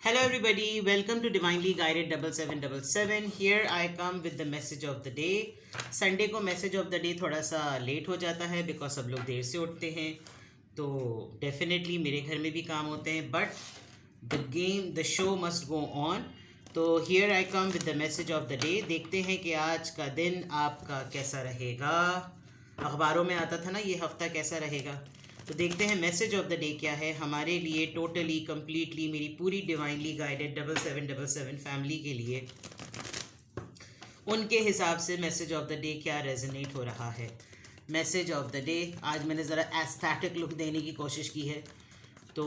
Hello everybody, welcome to Divinely Guided 7777. Here I come with the message of the day. Sunday को message of the day थोड़ा सा late हो जाता है because सब लोग देर से उठते हैं, तो डेफिनेटली मेरे घर में भी काम होते हैं, but the show must go on. तो here I come with the message of the day. देखते हैं कि आज का दिन आपका कैसा रहेगा. अखबारों में आता था ना ये हफ्ता कैसा रहेगा, तो देखते हैं मैसेज ऑफ द डे क्या है हमारे लिए, टोटली कम्प्लीटली मेरी पूरी डिवाइनली गाइडेड 7777 फैमिली के लिए. उनके हिसाब से मैसेज ऑफ द डे क्या रेजोनेट हो रहा है. मैसेज ऑफ द डे आज मैंने ज़रा एस्थेटिक लुक देने की कोशिश की है, तो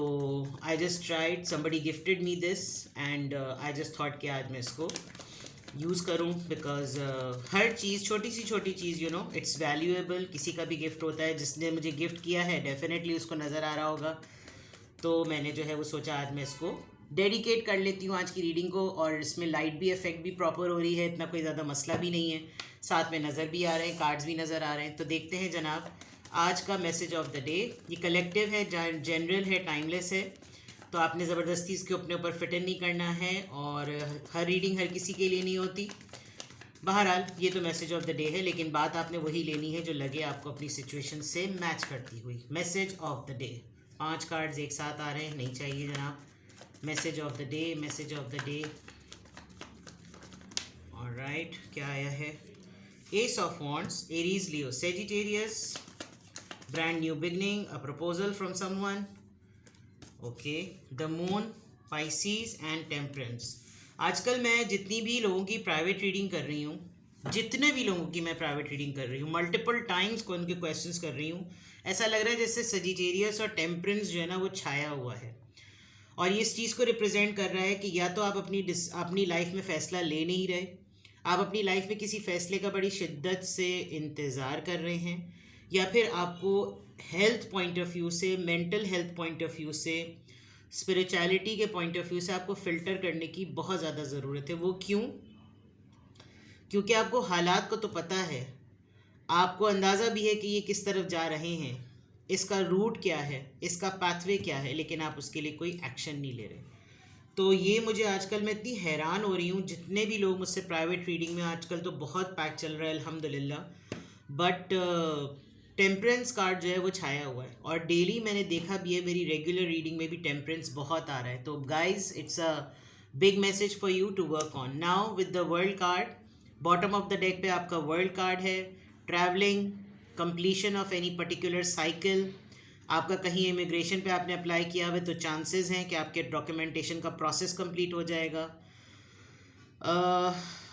I just tried, somebody gifted me this and I just thought कि आज मैं इसको यूज़ करूं बिकॉज हर चीज़, छोटी सी चीज़ इट्स वैल्यूएबल. किसी का भी गिफ्ट होता है, जिसने मुझे गिफ्ट किया है डेफिनेटली उसको नज़र आ रहा होगा, तो मैंने जो है वो सोचा आज मैं इसको डेडिकेट कर लेती हूँ आज की रीडिंग को. और इसमें लाइट भी इफेक्ट भी प्रॉपर हो रही है, इतना कोई ज़्यादा मसला भी नहीं है, साथ में नज़र भी आ रहे हैं, कार्ड्स भी नज़र आ रहे हैं. तो देखते हैं जनाब आज का मैसेज ऑफ द डे. ये कलेक्टिव है, जनरल है, टाइमलेस है, तो आपने ज़बरदस्ती इसके अपने ऊपर फिट इन नहीं करना है, और हर रीडिंग हर किसी के लिए नहीं होती. बहरहाल ये तो मैसेज ऑफ द डे है, लेकिन बात आपने वही लेनी है जो लगे आपको अपनी सिचुएशन से मैच करती हुई. Message of the day, 5 cards एक साथ आ रहे हैं, नहीं चाहिए जनाब. Message of the day, message of the day. Alright, क्या आया है? S of wands, Aries, Leo, Sagittarius. Brand new beginning, a proposal from someone. Okay, the moon, Pisces and temperance. आजकल मैं जितनी भी लोगों की प्राइवेट रीडिंग कर रही हूँ, जितने भी लोगों की मैं प्राइवेट रीडिंग कर रही हूँ, मल्टीपल टाइम्स को उनके क्वेश्चंस कर रही हूँ, ऐसा लग रहा है जैसे सजिटेरियस और टेम्परेंस जो है ना वो छाया हुआ है, और ये इस चीज़ को रिप्रेजेंट कर रहा है कि या तो आप अपनी लाइफ में फ़ैसला ले नहीं रहे, आप अपनी लाइफ में किसी फ़ैसले का बड़ी शिद्दत से इंतज़ार कर रहे हैं, या फिर आपको हेल्थ पॉइंट ऑफ व्यू से, mental health point of view से, स्पिरिचुअलिटी के पॉइंट ऑफ व्यू से आपको फ़िल्टर करने की बहुत ज़्यादा ज़रूरत है. वो क्यों? क्योंकि आपको हालात को तो पता है, आपको अंदाज़ा भी है कि ये किस तरफ जा रहे हैं, इसका रूट क्या है, इसका पाथवे क्या है, लेकिन आप उसके लिए कोई एक्शन नहीं ले रहे. तो ये मुझे आजकल मैं इतनी हैरान हो रही हूँ, जितने भी लोग मुझसे प्राइवेट रीडिंग में, आजकल तो बहुत पैक चल रहा है अल्हम्दुलिल्लाह, बट टेम्परेंस कार्ड जो है वो छाया हुआ है, और डेली मैंने देखा भी है, मेरी रेगुलर रीडिंग में भी टेम्परेंस बहुत आ रहा है. तो guys, it's a big message for you to work on. Now with the world card, bottom of the deck पे आपका वर्ल्ड कार्ड है. Travelling, completion of any particular cycle. आपका कहीं इमिग्रेशन पे आपने अप्लाई किया हुआ है तो चांसेस हैं कि आपके डॉक्यूमेंटेशन का प्रोसेस कंप्लीट हो जाएगा.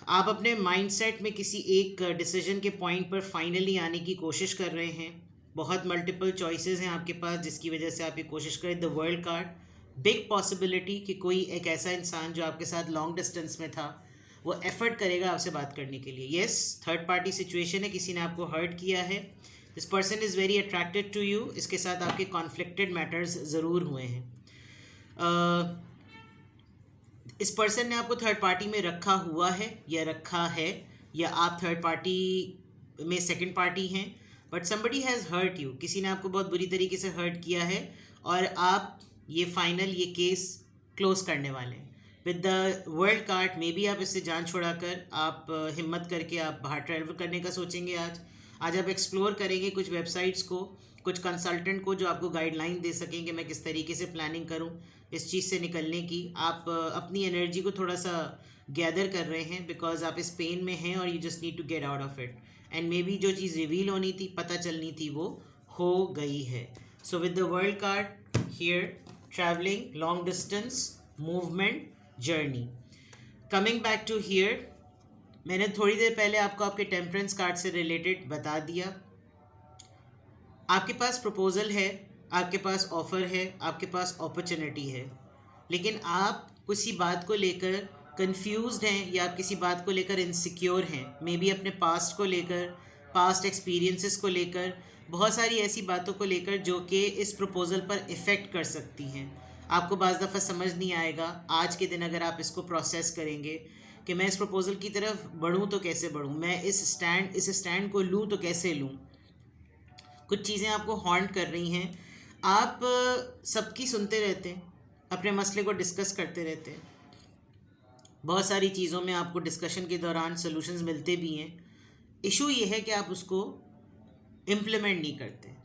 आप अपने माइंडसेट में किसी एक डिसीजन के पॉइंट पर फाइनली आने की कोशिश कर रहे हैं. बहुत मल्टीपल चॉइसेस हैं आपके पास, जिसकी वजह से आप ये कोशिश करें. The world card, big possibility कि कोई एक ऐसा इंसान जो आपके साथ लॉन्ग डिस्टेंस में था वो एफर्ट करेगा आपसे बात करने के लिए. येस, थर्ड पार्टी सिचुएशन है, किसी ने आपको हर्ट किया है. This person is very attracted to you. इसके साथ आपके कॉन्फ्लिक्टेड मैटर्स ज़रूर हुए हैं. इस पर्सन ने आपको थर्ड पार्टी में रखा हुआ है या रखा है, या आप थर्ड पार्टी में सेकंड पार्टी हैं, but somebody has hurt you. किसी ने आपको बहुत बुरी तरीके से हर्ट किया है, और आप ये फाइनल ये केस क्लोज करने वाले हैं. With the world card, may be आप इससे जान छुड़ाकर आप हिम्मत करके आप बाहर ट्रैवल करने का सोचेंगे. आज आप एक्सप्लोर करेंगे कुछ वेबसाइट्स को, कुछ कंसल्टेंट को जो आपको गाइडलाइन दे सकेंगे मैं किस तरीके से प्लानिंग करूं इस चीज़ से निकलने की. आप अपनी एनर्जी को थोड़ा सा गैदर कर रहे हैं बिकॉज आप इस पेन में हैं, और you just need to get out of it. And maybe जो चीज़ रिवील होनी थी, पता चलनी थी, वो हो गई है. So with the world card here, travelling, long distance, movement, journey. Coming back to here, मैंने थोड़ी देर पहले आपको आपके टेम्परेंस कार्ड से रिलेटेड बता दिया. आपके पास प्रपोजल है, आपके पास ऑफ़र है, आपके पास अपॉर्चुनिटी है, लेकिन आप किसी बात को लेकर कंफ्यूज्ड हैं, या आप किसी बात को लेकर इनसिक्योर हैं. मे बी अपने पास्ट को लेकर, पास्ट एक्सपीरियंसेस को लेकर, बहुत सारी ऐसी बातों को लेकर जो कि इस प्रपोज़ल पर इफ़ेक्ट कर सकती हैं. आपको बाज़ दफ़ा समझ नहीं आएगा आज के दिन, अगर आप इसको प्रोसेस करेंगे कि मैं इस प्रपोज़ल की तरफ बढ़ूँ तो कैसे बढ़ूँ, मैं इस स्टैंड को लूँ तो कैसे लूँ. कुछ चीज़ें आपको हॉन्ट कर रही हैं. आप सबकी सुनते रहते हैं, अपने मसले को डिस्कस करते रहते हैं। बहुत सारी चीज़ों में आपको डिस्कशन के दौरान सॉल्यूशंस मिलते भी हैं। इशू ये है कि आप उसको इम्प्लीमेंट नहीं करते।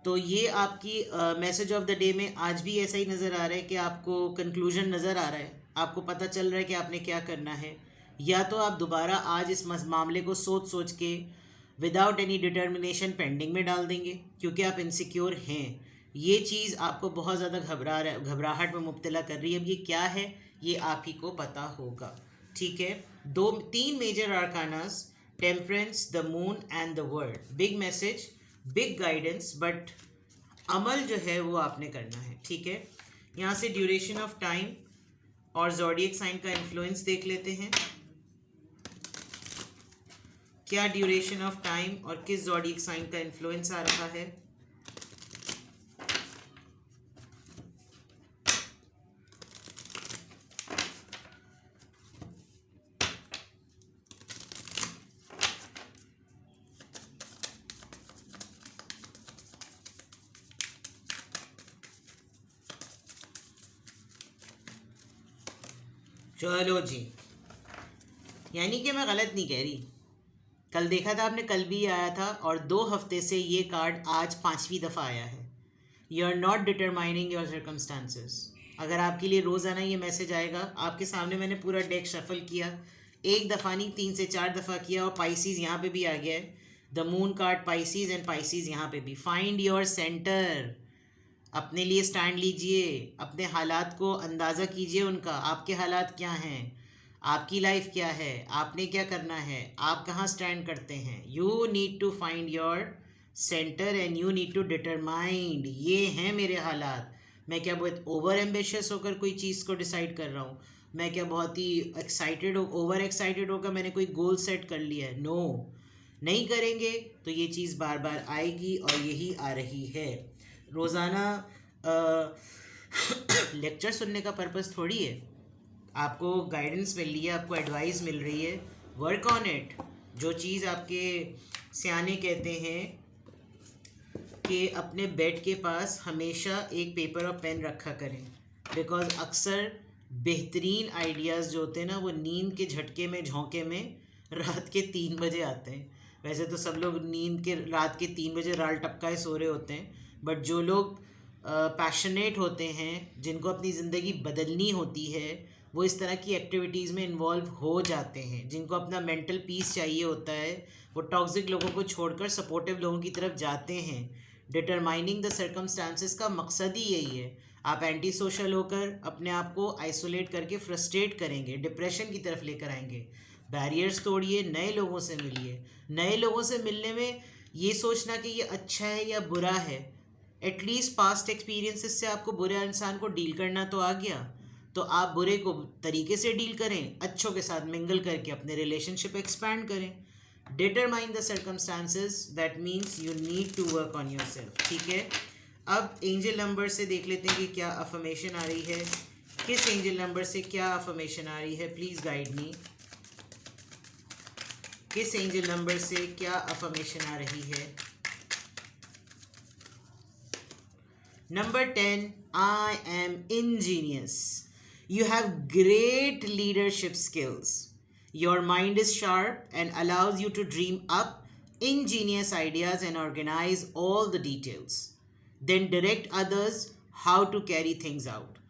तो ये आपकी मैसेज ऑफ द डे में आज भी ऐसा ही नज़र आ रहा है कि आपको कंक्लूजन नज़र आ रहा है, आपको पता चल रहा है कि आपने क्या करना है। या तो आप दोबारा आज इस मामले को सोच सोच के विदाउट एनी डिटर्मिनेशन पेंडिंग में डाल देंगे क्योंकि आप इनसिक्योर हैं। ये चीज़ आपको बहुत ज़्यादा घबराहट में मुब्तला कर रही है। अब ये क्या है ये आप ही को पता होगा, ठीक है। तीन major arcanas, temperance, the moon and the world. Big message, big guidance, but अमल जो है वो आपने करना है, ठीक है। यहाँ से ड्यूरेशन ऑफ टाइम और ज़ोडिएक साइन का इन्फ्लुएंस देख लेते हैं। क्या ड्यूरेशन ऑफ टाइम और किस ज़ोडिएक साइन का इन्फ्लुएंस आ रहा है। चलो जी, यानी कि मैं गलत नहीं कह रही। कल देखा था आपने, कल भी आया था और 2 हफ्ते से ये कार्ड आज 5वीं दफ़ा आया है। You are not determining your circumstances. अगर आपके लिए रोज़ाना ये मैसेज आएगा, आपके सामने मैंने पूरा डेक शफल किया, एक दफ़ा नहीं 3 से 4 दफ़ा किया, और पाइसीज़ यहाँ पे भी आ गया है। The moon card Pisces and Pisces यहाँ पे भी। फाइंड योर सेंटर, अपने लिए स्टैंड लीजिए, अपने हालात को अंदाज़ा कीजिए उनका। आपके हालात क्या हैं, आपकी लाइफ क्या है, आपने क्या करना है, आप कहाँ स्टैंड करते हैं। You need to find your centre and you need to determined, ये हैं मेरे हालात। मैं क्या बहुत ओवर एम्बिशियस होकर कोई चीज़ को डिसाइड कर रहा हूँ, मैं क्या बहुत ही ओवर एक्साइटेड होकर मैंने कोई गोल सेट कर लिया है। नो, नहीं करेंगे तो ये चीज़ बार बार आएगी और यही आ रही है। रोज़ाना लेक्चर सुनने का पर्पस थोड़ी है। आपको गाइडेंस मिल रही है, आपको एडवाइस मिल रही है, वर्क ऑन इट। जो चीज़ आपके सियाने कहते हैं कि अपने बेड के पास हमेशा एक पेपर और पेन रखा करें, बिकॉज अक्सर बेहतरीन आइडियाज़ जो होते हैं ना वो नींद के झटके में, झोंके में रात के 3 बजे आते हैं। वैसे तो सब लोग नींद के रात के 3 बजे राल टपकाए सो रहे होते हैं, बट जो लोग पैशनेट होते हैं, जिनको अपनी ज़िंदगी बदलनी होती है, वो इस तरह की एक्टिविटीज़ में इन्वॉल्व हो जाते हैं। जिनको अपना मेंटल पीस चाहिए होता है, वो टॉक्सिक लोगों को छोड़कर सपोर्टिव लोगों की तरफ जाते हैं। डिटरमाइनिंग द सर्कमस्टांसेस का मकसद ही यही है। आप एंटी सोशल होकर अपने आप को आइसोलेट करके फ्रस्ट्रेट करेंगे, डिप्रेशन की तरफ लेकर आएंगे। बैरियर्स तोड़िए, नए लोगों से मिलिए। नए लोगों से मिलने में ये सोचना कि ये अच्छा है या बुरा है, एटलीस्ट पास्ट एक्सपीरियंसेस से आपको बुरे इंसान को डील करना तो आ गया, तो आप बुरे को तरीके से डील करें, अच्छों के साथ मिंगल करके अपने रिलेशनशिप एक्सपैंड करें। Determine the circumstances, that means you need to work on yourself, ठीक है। अब एंजल नंबर से देख लेते हैं कि क्या अफर्मेशन आ रही है, किस एंजल नंबर से क्या अफर्मेशन आ रही है। प्लीज़ गाइड मी, किस एंजल नंबर से क्या अफर्मेशन आ रही है। Number 10, I am ingenious. You have great leadership skills. Your mind is sharp and allows you to dream up ingenious ideas and organize all the details. Then direct others how to carry things out.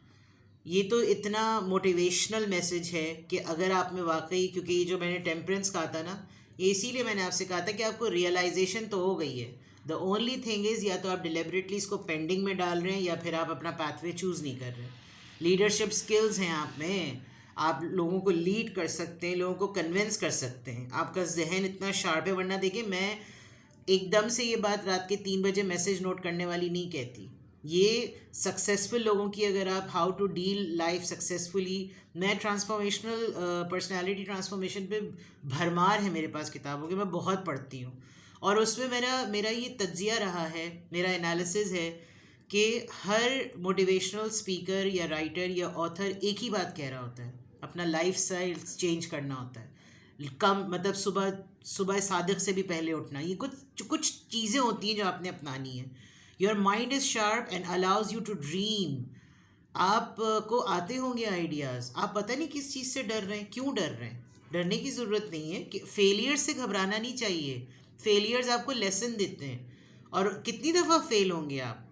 ये तो इतना motivational message है कि अगर आप में वाकई, क्योंकि ये जो मैंने टेम्परेंस कहा था ना, ये इसीलिए मैंने आपसे कहा था कि आपको रियलाइजेशन तो हो गई है। द ओनली थिंग इज़, या तो आप डिलिबरेटली इसको पेंडिंग में डाल रहे हैं या फिर आप अपना पाथवे चूज़ नहीं कर रहे। लीडरशिप स्किल्स हैं आप में, आप लोगों को लीड कर सकते हैं, लोगों को कन्विंस कर सकते हैं, आपका जहन इतना शार्प है। वरना देखिए, मैं एकदम से ये बात रात के 3 बजे मैसेज नोट करने वाली नहीं कहती। ये सक्सेसफुल लोगों की, अगर आप how to deal life successfully, मैं ट्रांसफॉर्मेशनल पर्सनालिटी ट्रांसफॉर्मेशन पे भरमार है मेरे पास किताबों की, मैं बहुत पढ़ती हूँ, और उसमें मेरा ये तज्जिया रहा है, मेरा एनालिसिस है कि हर मोटिवेशनल स्पीकर या राइटर या ऑथर एक ही बात कह रहा होता है, अपना लाइफ स्टाइल चेंज करना होता है। कम मतलब सुबह सादिक से भी पहले उठना, ये कुछ चीज़ें होती हैं जो आपने अपनानी है। Your mind is sharp and allows you to dream. आपको आते होंगे आइडियाज़, आप पता नहीं किस चीज़ से डर रहे हैं, क्यों डर रहे हैं। डरने की ज़रूरत नहीं है, कि फेलियर से घबराना नहीं चाहिए। फेलियर्स आपको लेसन देते हैं। और कितनी दफ़ा फेल होंगे आप?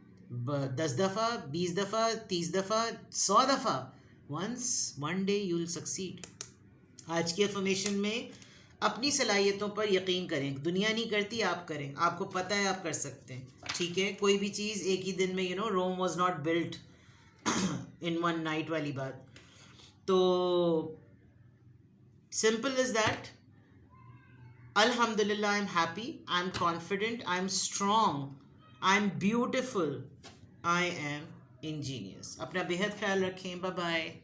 10 दफ़ा, 20 दफ़ा, 30 दफ़ा, 100 दफ़ा। Once one day you will succeed. आज की अफर्मेशन में अपनी सलाहियतों पर यकीन करें। दुनिया नहीं करती, आप करें। आपको पता है आप कर सकते हैं, ठीक है। कोई भी चीज़ एक ही दिन में, Rome was not built in one night वाली बात। तो simple is that. Alhamdulillah, I'm happy, I'm confident, I'm strong, I'm beautiful, I am ingenious. अपना बेहद ख्याल रखें। Bye bye.